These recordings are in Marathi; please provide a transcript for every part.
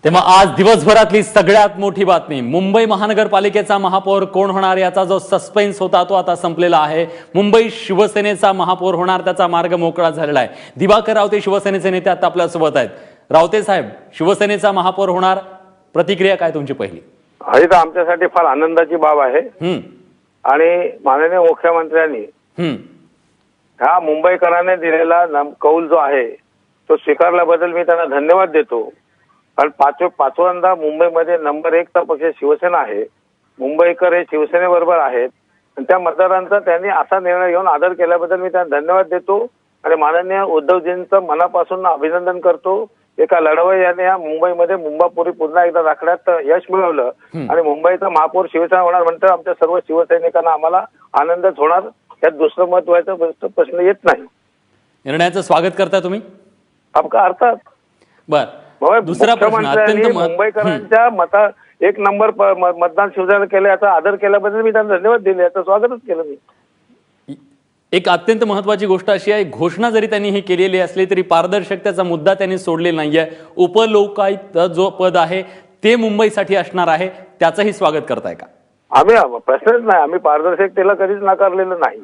तेव्हा आज दिवसभरातली सगळ्यात मोठी बातमी, मुंबई महानगरपालिकेचा महापौर कोण होणार याचा जो सस्पेन्स होता तो आता संपलेला आहे। मुंबई शिवसेनेचा महापौर होणार, त्याचा मार्ग मोकळा झालेला आहे। दिवाकर रावते शिवसेनेचे नेते आता आपल्या सोबत आहेत। रावते साहेब, शिवसेनेचा महापौर होणार, प्रतिक्रिया काय तुमची पहिली? ही तर आमच्यासाठी फार आनंदाची बाब आहे आणि माननीय मुख्यमंत्र्यांनी ह्या मुंबईकरांनी दिलेला कौल जो आहे तो स्वीकारल्याबद्दल मी त्यांना धन्यवाद देतो। कारण पाचव्यांदा मुंबईमध्ये नंबर 1 चा पक्ष शिवसेना आहे। मुंबईकर हे शिवसेनेबरोबर आहेत आणि त्या मतदारांचा त्यांनी असा निर्णय घेऊन आदर केल्याबद्दल मी त्यांना धन्यवाद देतो आणि माननीय उद्धवजींचं मनापासून अभिनंदन करतो। एका लढवय्याने याने या मुंबईमध्ये मुंबापुरी पुन्हा एकदा राखण्यात यश मिळवलं आणि मुंबईचा महापौर शिवसेना होणार म्हणतात आमच्या सर्व शिवसैनिकांना आम्हाला आनंदच होणार, यात दुसरं महत्वाचा प्रश्न येत नाही। निर्णयाचं स्वागत करता तुम्ही? अर्थात। बर, दुसरा प्रश्न अत्यंत मुंबईकरांच्या मता 1 नंबर मतदान शिवसेना केलं, याचा आदर केल्याबद्दल मी त्यांना धन्यवाद दिले, याचं स्वागतच केलं मी। एक अत्यंत महत्वाची गोष्ट अशी आहे, घोषणा जरी त्यांनी ही केलेली असली तरी पारदर्शकतेचा मुद्दा त्यांनी सोडलेला नाहीये। उपलोकायुक्त जो पद आहे ते मुंबईसाठी असणार आहे, त्याचंही स्वागत करताय का? आम्ही प्रश्नच नाही, आम्ही पारदर्शकाला कधीच नाकारलेलं नाही।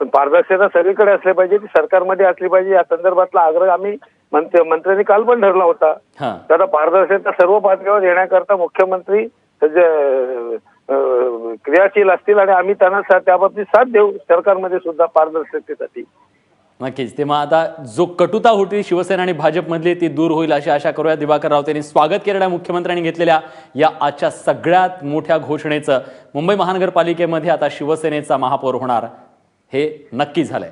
पण पारदर्शकता सगळीकडे असली पाहिजे, ती सरकारमध्ये असली पाहिजे, या संदर्भातला आग्रह आम्ही मंत्र्यांनी काल पण धरला होता। तर पारदर्शकता सर्व पातळीवर येण्याकरता मुख्यमंत्री क्रियाशील असतील आणि आम्ही त्यांना त्याबाबतीत साथ देऊ सरकारमध्ये सुद्धा पारदर्शकतेसाठी। नक्कीच। तेव्हा आता जो कटुता होती शिवसेना आणि भाजपमधली ती दूर होईल अशी आशा करूया। दिवाकर रावतेंनी स्वागत केलेल्या मुख्यमंत्र्यांनी घेतलेल्या या आजच्या सगळ्यात मोठ्या घोषणेचं, मुंबई महानगरपालिकेमध्ये आता शिवसेनेचा महापौर होणार, हे नक्की झालंय।